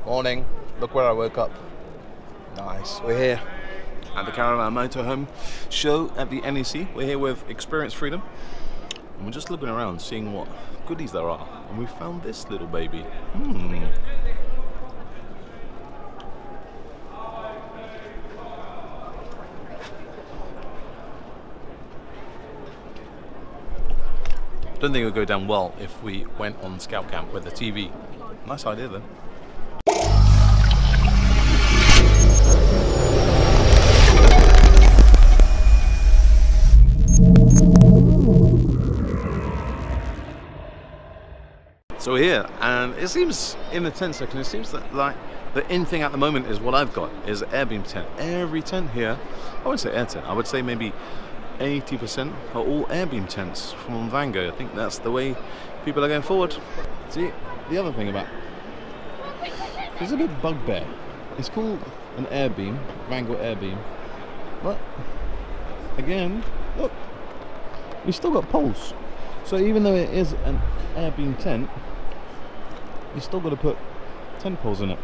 Morning. Look where I woke up. Nice. We're here at the Caravan Motorhome Show at the NEC. We're here with Experience Freedom. And we're just looking around, seeing what goodies there are. And we found this little baby. Don't think it would go down well if we went on scout camp with a TV. Nice idea though. So we're here, and it seems in the tent section, it seems that like the in thing at the moment is what I've got, is an airbeam tent. Every tent here, I wouldn't say air tent, I would say maybe 80% are all airbeam tents from Vango. I think that's the way people are going forward. See, the other thing about, there's a bit bugbear. It's called an airbeam, Vango airbeam, but again, look, we've still got poles. So even though it is an airbeam tent, you still got to put tent poles in it.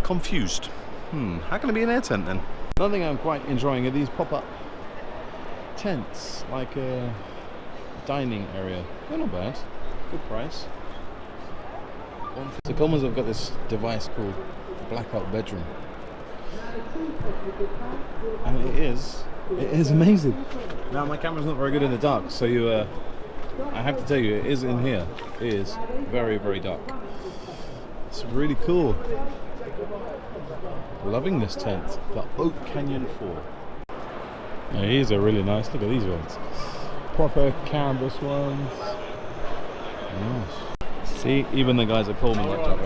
Confused. How can it be an air tent then? Another thing I'm quite enjoying are these pop-up tents, like a dining area. They're not bad. Good price. So Commons have got this device called Blackout Bedroom, and it is amazing. Now my camera's not very good in the dark, so I have to tell you, it is in here. It is very, very dark. It's really cool. Loving this tent, the Oak Canyon 4. Now, these are really nice. Look at these ones. Proper canvas ones. Nice. See, even the guys at Pullman like that.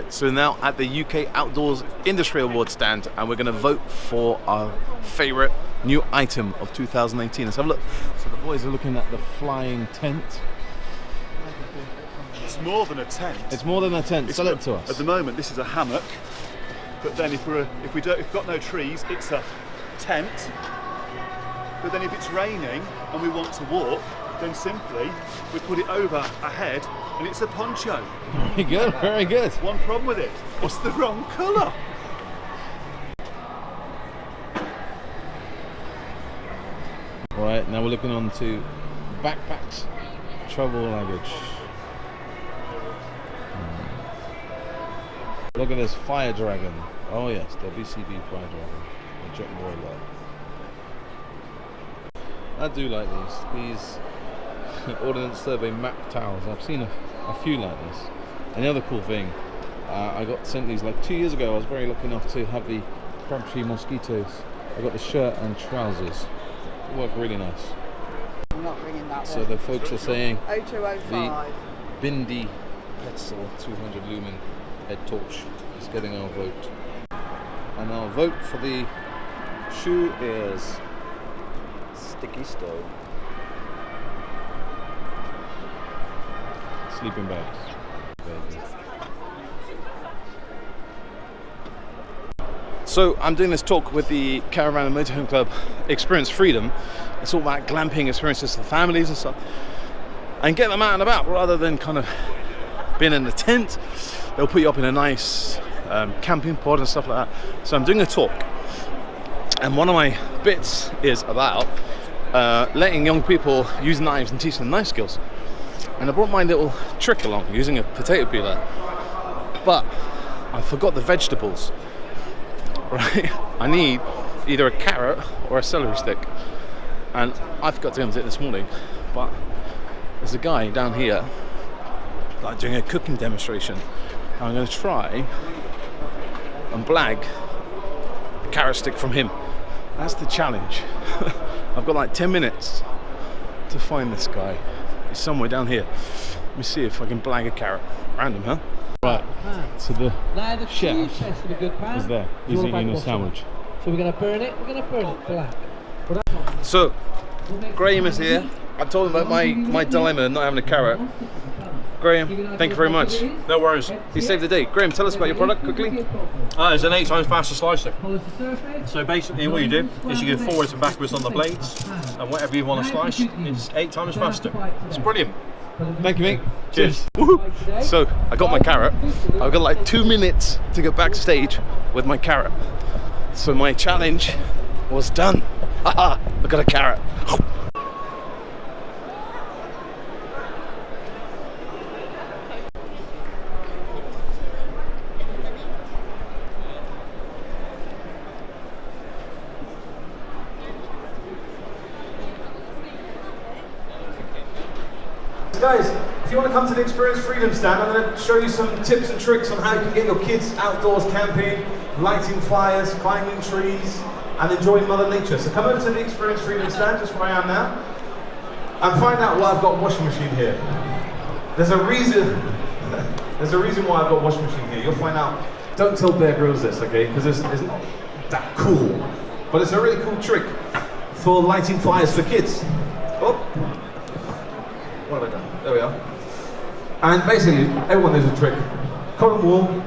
So now at the UK Outdoors Industry Awards stand, and we're going to vote for our favourite new item of 2018. Let's have a look. So the boys are looking at the flying tent. It's more than a tent. It's more than a tent. Sell it to us. At the moment, this is a hammock. But then if we've got no trees, it's a tent. But then if it's raining and we want to walk, then simply we put it over a head and it's a poncho. Very good, very good. One problem with it, it's the wrong colour. Right, now we're looking on to backpacks, travel luggage. Look at this Fire Dragon. Oh yes, the BCB Fire Dragon. The Jet Boy lot. I do like these Ordnance Survey map towels. I've seen a few like this. And the other cool thing, I got sent these like 2 years ago. I was very lucky enough to have the Crabtree mosquitoes. I got the shirt and trousers. They work really nice. I'm not ringing that So one. the folks are saying 0205. the Bindi Petzl 200 lumen head torch is getting our vote. And our vote for the shoe is Sticky Stove. Sleeping bags. So I'm doing this talk with the Caravan and Motorhome Club Experience Freedom. It's all about glamping experiences for families and stuff, and get them out and about rather than kind of being in the tent. They'll put you up in a nice camping pod and stuff like that. So I'm doing a talk, and one of my bits is about letting young people use knives and teach them knife skills. And I brought my little trick along using a potato peeler, but I forgot the vegetables. Right, I need either a carrot or a celery stick, and I forgot to go and do it this morning. But there's a guy down here like doing a cooking demonstration. I'm going to try and blag a carrot stick from him. That's the challenge. I've got like 10 minutes to find this guy. He's somewhere down here. Let me see if I can blag a carrot. Random, huh? Right, so the chef is there. He's eating a sandwich. So we're going to burn it. We're going to burn it black. So, Graham is here. I told him about my dilemma not having a carrot. Graham, thank you very much. No worries. You saved the day. Graham, tell us about your product quickly. It's an 8 times faster slicer. So basically what you do is you go forwards and backwards on the blades, and whatever you want to slice, it's 8 times faster. It's brilliant. Thank you, mate. Cheers. Woohoo. So, I got my carrot. I've got like 2 minutes to get backstage with my carrot. So my challenge was done. Haha, I got a carrot. Guys, if you want to come to the Experience Freedom stand, I'm going to show you some tips and tricks on how you can get your kids outdoors camping, lighting fires, climbing trees, and enjoying Mother Nature. So come over to the Experience Freedom stand, just where I am now, and find out why I've got a washing machine here. There's a reason why I've got a washing machine here. You'll find out. Don't tell Bear Grylls this, okay? Because it's not that cool. But it's a really cool trick for lighting fires for kids. Oh. What have I done? There we are. And basically, everyone knows a trick. Cotton wool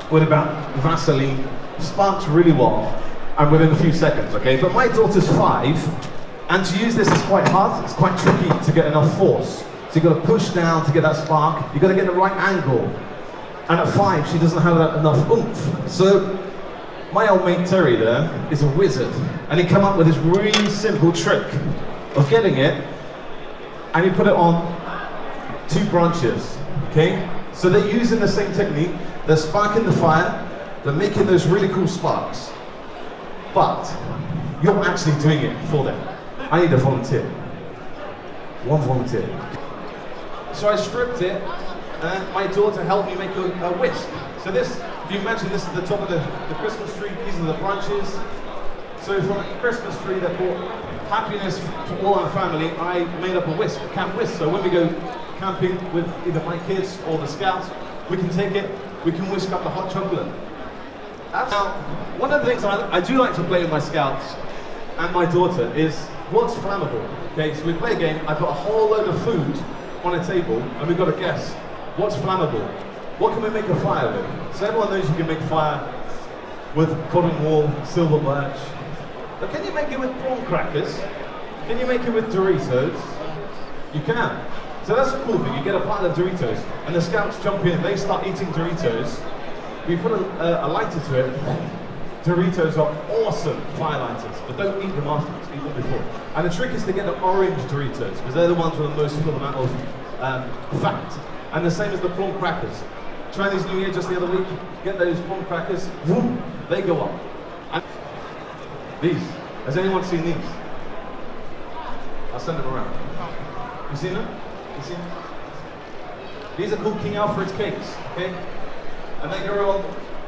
with about Vaseline, sparks really well, and within a few seconds, okay? But my daughter's 5, and to use this is quite hard. It's quite tricky to get enough force. So you've got to push down to get that spark. You've got to get the right angle. And at 5, she doesn't have that enough oomph. So my old mate Terry there is a wizard, and he came up with this really simple trick of getting it, and you put it on 2 branches, okay? So they're using the same technique, they're sparking the fire, they're making those really cool sparks, but you're actually doing it for them. I need a volunteer. 1 volunteer. So I stripped it, and my daughter helped me make a whisk. So this, if you imagine this is the top of the Christmas tree, these are the branches. So from a Christmas tree that brought happiness to all our family, I made up a whisk, a camp whisk. So when we go camping with either my kids or the scouts, we can take it, we can whisk up the hot chocolate. Now, one of the things I do like to play with my scouts and my daughter is what's flammable. Okay, so we play a game, I put a whole load of food on a table, and we've got to guess what's flammable. What can we make a fire with? So everyone knows you can make fire with cotton wool, silver birch. But can you make it with prawn crackers? Can you make it with Doritos? You can. So that's a cool thing. You get a pile of Doritos, and the scouts jump in. They start eating Doritos. We put a lighter to it. Doritos are awesome fire lighters, but don't eat them afterwards. Eat them before. And the trick is to get the orange Doritos, because they're the ones with the most full amount of fat. And the same as the prawn crackers. Chinese New Year just the other week. Get those prawn crackers. Whoop, they go up. And these. Has anyone seen these? I'll send them around. You seen them? You seen them? These are called King Alfred's cakes, okay? And they grow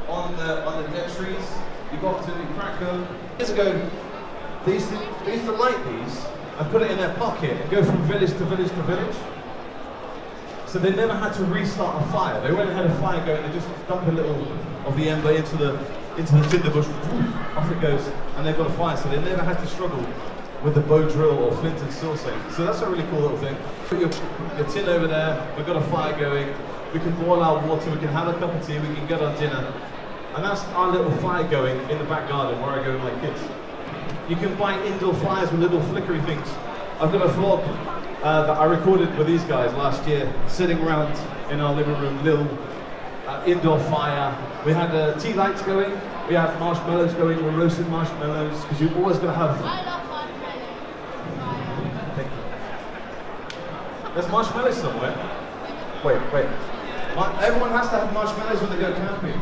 on the dead trees. You got to crack them. Years ago, they used to light these and put it in their pocket and go from village to village to village. So they never had to restart a fire. They already had a fire going. They just dump a little of the ember into the tinder bush. Off it goes, and they've got a fire. So they never had to struggle with the bow drill or flint and steel safe. So that's a really cool little thing. Put your tin over there. We've got a fire going. We can boil our water. We can have a cup of tea. We can get our dinner. And that's our little fire going in the back garden where I go with my kids. You can buy indoor fires with little flickery things. I've got a vlog that I recorded with these guys last year, sitting around in our living room, little indoor fire. We had tea lights going, we had marshmallows going, we're roasting marshmallows, because you're always going to have... I love marshmallows. Thank you. There's marshmallows somewhere. Wait. Everyone has to have marshmallows when they go camping.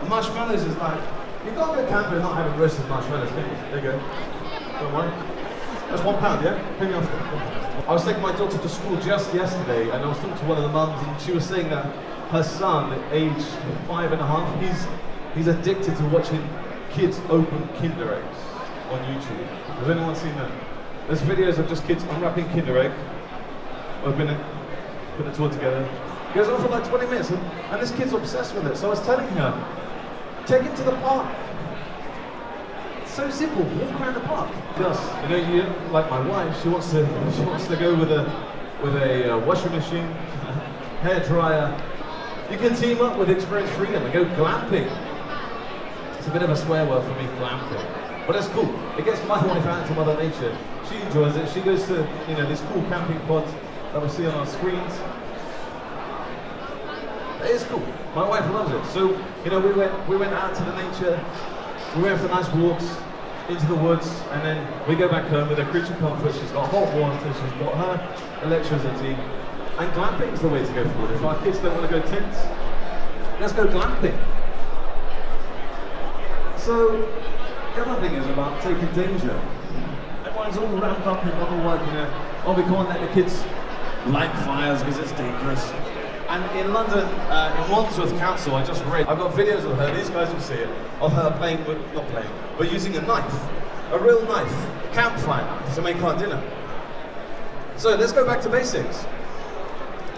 And marshmallows is like, you can't go camping and not having roasted marshmallows, can you? There you go. Don't worry. That's £1, yeah? Pay me off. I was taking my daughter to school just yesterday, and I was talking to one of the mums, and she was saying that her son, aged 5.5, he's addicted to watching kids open Kinder eggs on YouTube. Has anyone seen that? There's videos of just kids unwrapping Kinder egg, open it, put the toy together. It goes on for like 20 minutes, and this kid's obsessed with it. So I was telling her, take it to the park. It's so simple, walk around the park. Yes, you know, you like my wife, she wants to go with a washing machine, hair dryer. You can team up with Experience Freedom and go glamping. It's a bit of a swear word for me, glamping. But it's cool. It gets my wife out to Mother Nature. She enjoys it. She goes to, these cool camping pods. that we see on our screens. It is cool. My wife loves it. So, you know, we went out to the nature, we went for nice walks into the woods, and then we go back home with her creature comfort. She's got hot water, she's got her electricity, and glamping is the way to go forward. If our kids don't want to go tents, let's go glamping. So, the other thing is about taking danger. Everyone's all ramped up in bubble work, you know. Oh, we can't let the kids light fires because it's dangerous. And in London, in Wandsworth Council, I just read, I've got videos of her, these guys will see it, of her playing with, not playing, but using a knife, a real knife, a campfire knife, to make our dinner. So let's go back to basics.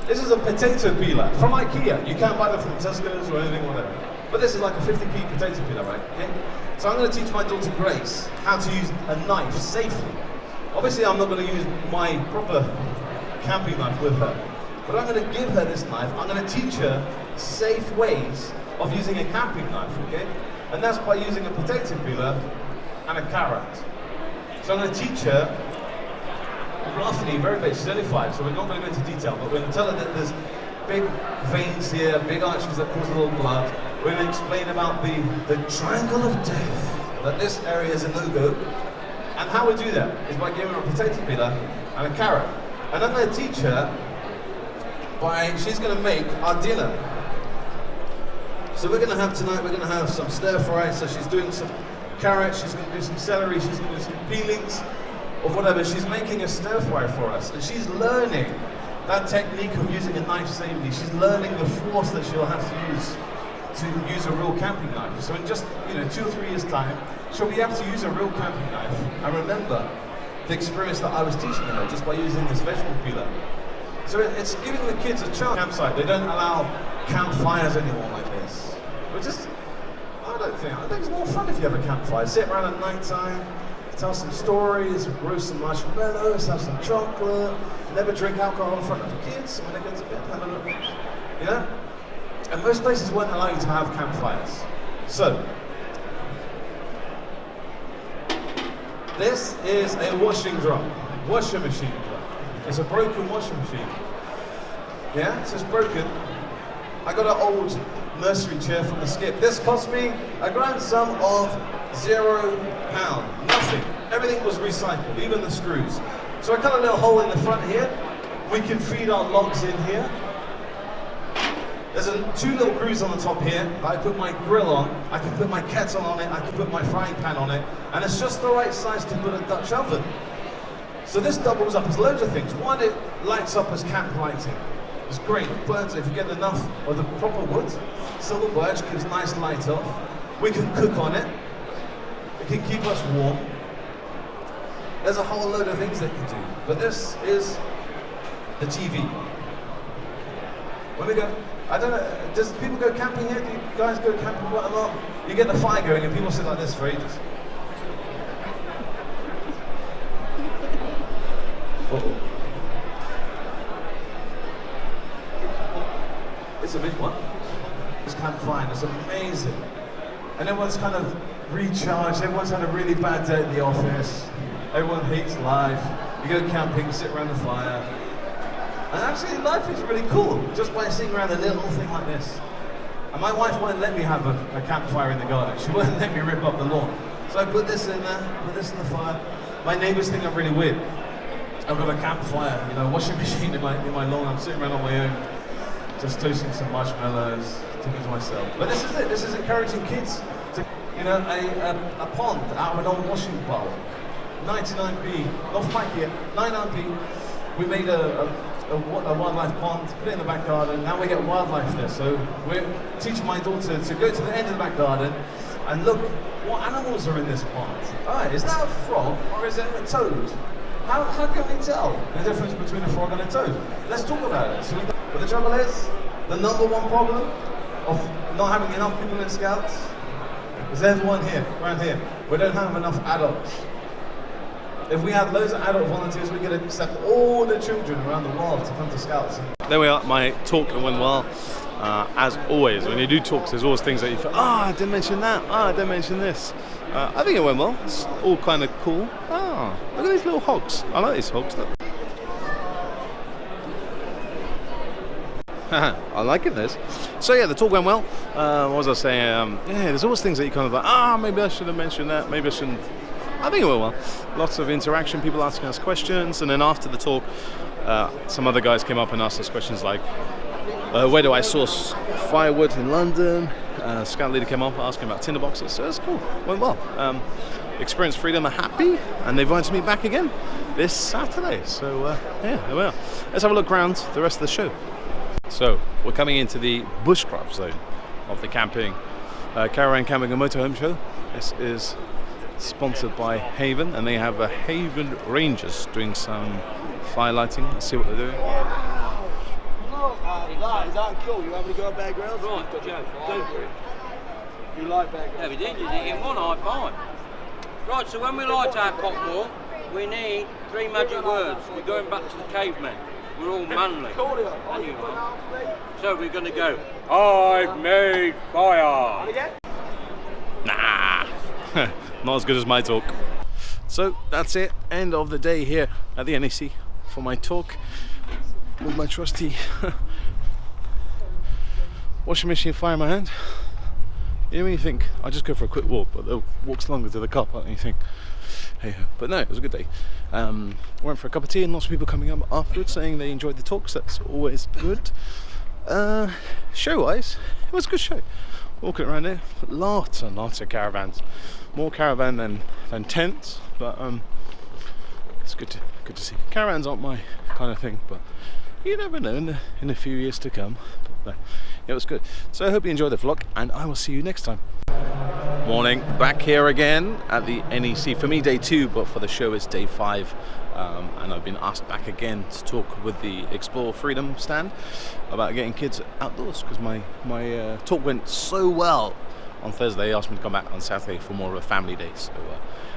This is a potato peeler from IKEA. You can't buy them from Tesco's or anything, whatever. But this is like a 50p potato peeler, right? Okay? So I'm going to teach my daughter Grace how to use a knife safely. Obviously, I'm not going to use my proper camping knife with her. But I'm going to give her this knife. I'm going to teach her safe ways of using a camping knife, okay? And that's by using a potato peeler and a carrot. So I'm going to teach her roughly, very basic. She's only 5, so we're not going to go into detail, but we're going to tell her that there's big veins here, big arches that cause a little blood. We're going to explain about the triangle of death, that this area is a no-go. And how we do that is by giving her a potato peeler and a carrot. And I'm going to teach her she's going to make our dinner. So we're going to have tonight, we're going to have some stir fry, so she's doing some carrots, she's going to do some celery, she's going to do some peelings, or whatever. She's making a stir fry for us, and she's learning that technique of using a knife safely. She's learning the force that she'll have to use a real camping knife. So in just 2 or 3 years' time, she'll be able to use a real camping knife and remember the experience that I was teaching her just by using this vegetable peeler. So it's giving the kids a chance. Campsite, they don't allow campfires anymore like this. But I think it's more fun if you have a campfire. Sit around at night time, tell some stories, roast some marshmallows, have some chocolate, never drink alcohol in front of the kids, when they go to bed, have a look. Yeah? And most places won't allow you to have campfires. So, this is a washing machine drum. It's a broken washing machine. Yeah, so it's broken. I got an old nursery chair from the skip. This cost me a grand sum of £0. Nothing. Everything was recycled, even the screws. So I cut a little hole in the front here. We can feed our logs in here. There's 2 little grooves on the top here that I put my grill on. I can put my kettle on it. I can put my frying pan on it. And it's just the right size to put a Dutch oven. So this doubles up as loads of things. One, it lights up as camp lighting. It's great, it burns if you get enough of the proper wood. Silver birch gives nice light off. We can cook on it. It can keep us warm. There's a whole load of things they can do. But this is the TV. When we go, I don't know, does people go camping here? Do you guys go camping quite a lot? You get the fire going and people sit like this for ages. It's a big one. It's campfire, it's amazing. And everyone's kind of recharged, everyone's had a really bad day at the office, everyone hates life. You go camping, sit around the fire. And actually life is really cool, just by sitting around a little thing like this. And my wife won't let me have a campfire in the garden, she won't let me rip up the lawn. So I put this in there, put this in the fire. My neighbours think I'm really weird. I've got a campfire, washing machine in my lawn. I'm sitting around on my own, just toasting some marshmallows, talking to myself. But this is it. This is encouraging kids to, a pond out of an old washing bowl, 99p, not from IKEA, 99p. We made a wildlife pond, put it in the back garden. Now we get wildlife there. So we're teaching my daughter to go to the end of the back garden and look what animals are in this pond. All right, is that a frog or is it a toad? How can we tell the difference between a frog and a toad? Let's talk about it. But the trouble is, the #1 problem of not having enough people in Scouts is there's one here, around here. We don't have enough adults. If we had loads of adult volunteers, we could accept all the children around the world to come to Scouts. There we are, my talk went well. As always, when you do talks, there's always things that you feel, I didn't mention that, I didn't mention this. I think it went well, it's all kind of cool. Look at these little hogs, I like these hogs. Look. I'm liking this. So yeah, the talk went well. What was I saying? Yeah, there's always things that you kind of like, maybe I should have mentioned that, maybe I shouldn't. I think it went well. Lots of interaction, people asking us questions, and then after the talk, some other guys came up and asked us questions like, where do I source firewood in London? Scout leader came up asking about tinderboxes, so it's cool, went well. Experience Freedom are happy, and they invited me back again this Saturday. So yeah, there we are. Let's have a look around the rest of the show. So we're coming into the bushcraft zone of the camping, Caravan Camping and Motorhome Show. This is sponsored by Haven, and they have a Haven Rangers doing some fire lighting. Let's see what they're doing. Is that cool? You having to go Bear Grylls? Right, Joe, go for it. You like Bear Grylls? Yeah, we did. You did in one high five. Right, so when we light our cocktail, we need 3 magic words. We're going back to the cavemen. We're all manly. So we're going to go, I've made fire. Nah, not as good as my talk. So that's it. End of the day here at the NEC for my talk with my trusty washing machine fire in my hand. You know when you think, I'll just go for a quick walk, but the walk's longer to the car park, and you think, hey, but no, it was a good day. Went for a cup of tea, and lots of people coming up afterwards saying they enjoyed the talks. That's always good. Show-wise, it was a good show. Walking around there, lots and lots of caravans. More caravan than tents, but it's good to see. Caravans aren't my kind of thing, but you never know in a few years to come. But it was good. So I hope you enjoyed the vlog, and I will see you next time. Morning, back here again at the NEC. For me, day 2, but for the show it's day 5. And I've been asked back again to talk with the Explore Freedom stand about getting kids outdoors, because my talk went so well on Thursday. They asked me to come back on Saturday for more of a family day, so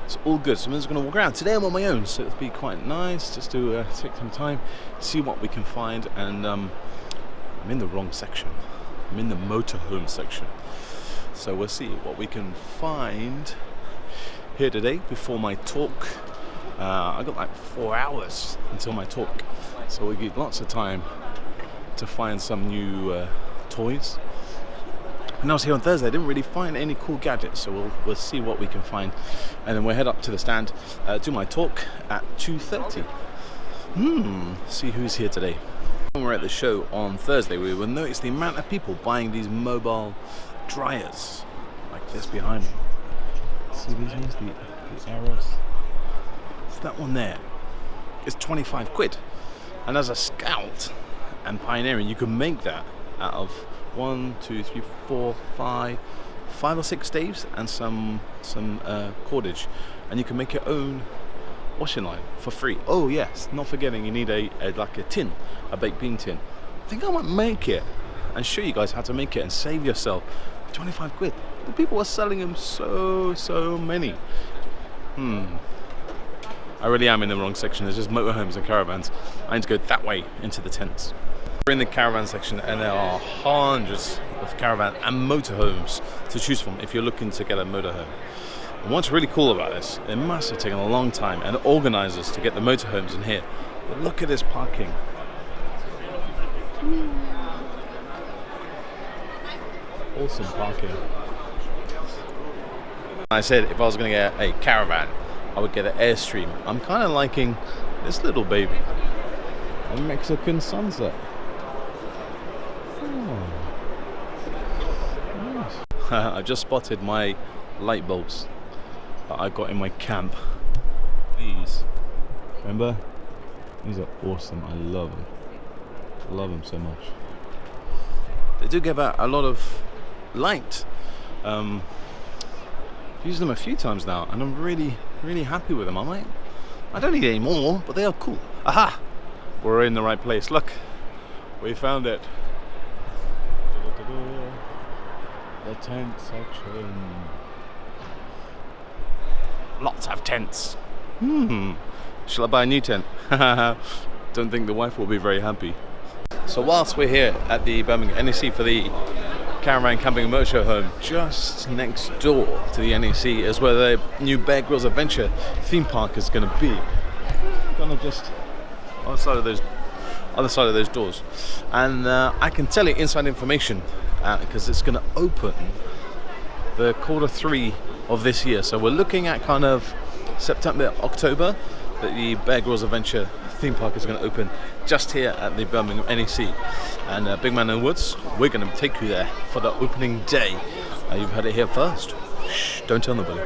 it's all good. So I'm just going to walk around. Today I'm on my own, so it'll be quite nice just to take some time, see what we can find. And I'm in the wrong section. I'm in the motorhome section, so we'll see what we can find here today before my talk. I got like 4 hours until my talk, so we get lots of time to find some new toys. When I was here on Thursday, I didn't really find any cool gadgets, so we'll see what we can find, and then we'll head up to the stand, do my talk at 2:30. See who's here today. When we were at the show on Thursday, we will notice the amount of people buying these mobile dryers, like this behind me. See these ones, the arrows. That one there is 25 quid, and as a scout and pioneering, you can make that out of 1, 2, 3, 4, 5 or 6 staves and some cordage, and you can make your own washing line for free. Oh yes, not forgetting you need a tin, a baked bean tin. I think I might make it and show you guys how to make it and save yourself 25 quid. The people are selling them so many. I really am in the wrong section. There's just motorhomes and caravans. I need to go that way into the tents. We're in the caravan section, and there are hundreds of caravan and motorhomes to choose from if you're looking to get a motorhome. And what's really cool about this, it must have taken a long time and organisers to get the motorhomes in here. But look at this parking. Awesome parking. I said if I was going to get a caravan, I would get an Airstream. I'm kind of liking this little baby. A Mexican sunset. Nice. I just spotted my light bulbs that I got in my camp. These, remember? These are awesome. I love them. I love them so much. They do give out a lot of light. I've used them a few times now, and I'm really happy with them. I don't need any more, but they are cool. Aha! We're in the right place. Look, we found it. The tent section. Lots of tents. Shall I buy a new tent? Don't think the wife will be very happy. So whilst we're here at the Birmingham NEC for the Caravan Camping and Motor Home, just next door to the NEC is where the new Bear Grylls Adventure theme park is going to be. Kind of just outside of those other side of those doors. And I can tell you inside information because it's going to open the Q3 of this year. So we're looking at kind of September, October, that the Bear Grylls Adventure theme park is going to open just here at the Birmingham NEC. And Big Man in the Woods, we're going to take you there for the opening day. You've heard it here first. Shh, don't tell nobody.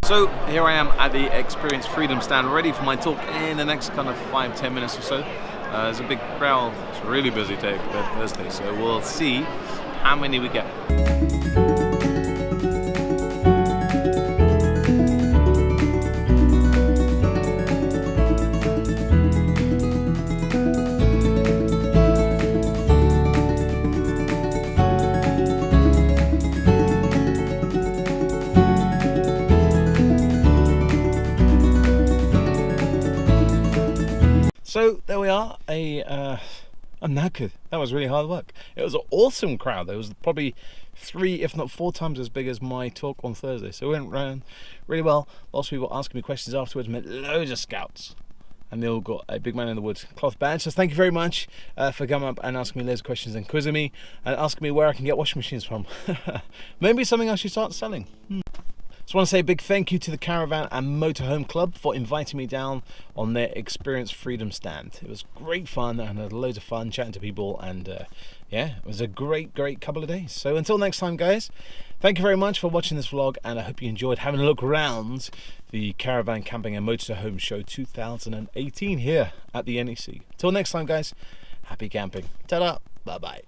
So here I am at the Experience Freedom stand, ready for my talk in the next kind of 5-10 minutes or so. There's a big crowd. It's a really busy day, Thursday, so we'll see how many we get. So there we are. I'm knackered. That was really hard work. It was an awesome crowd. There was probably 3, if not 4 times as big as my talk on Thursday. So it went round really well. Lots of people asking me questions afterwards. Met loads of scouts, and they all got a Big Man in the Woods cloth badge. So thank you very much for coming up and asking me loads of questions and quizzing me and asking me where I can get washing machines from. Maybe something I should start selling. Just want to say a big thank you to the Caravan and Motorhome Club for inviting me down on their Experience Freedom stand. It was great fun and I had loads of fun chatting to people, and yeah, it was a great couple of days. So until next time, guys, thank you very much for watching this vlog, and I hope you enjoyed having a look around the Caravan Camping and Motorhome Show 2018 here at the NEC. Till next time, guys, happy camping. Ta-da, bye-bye.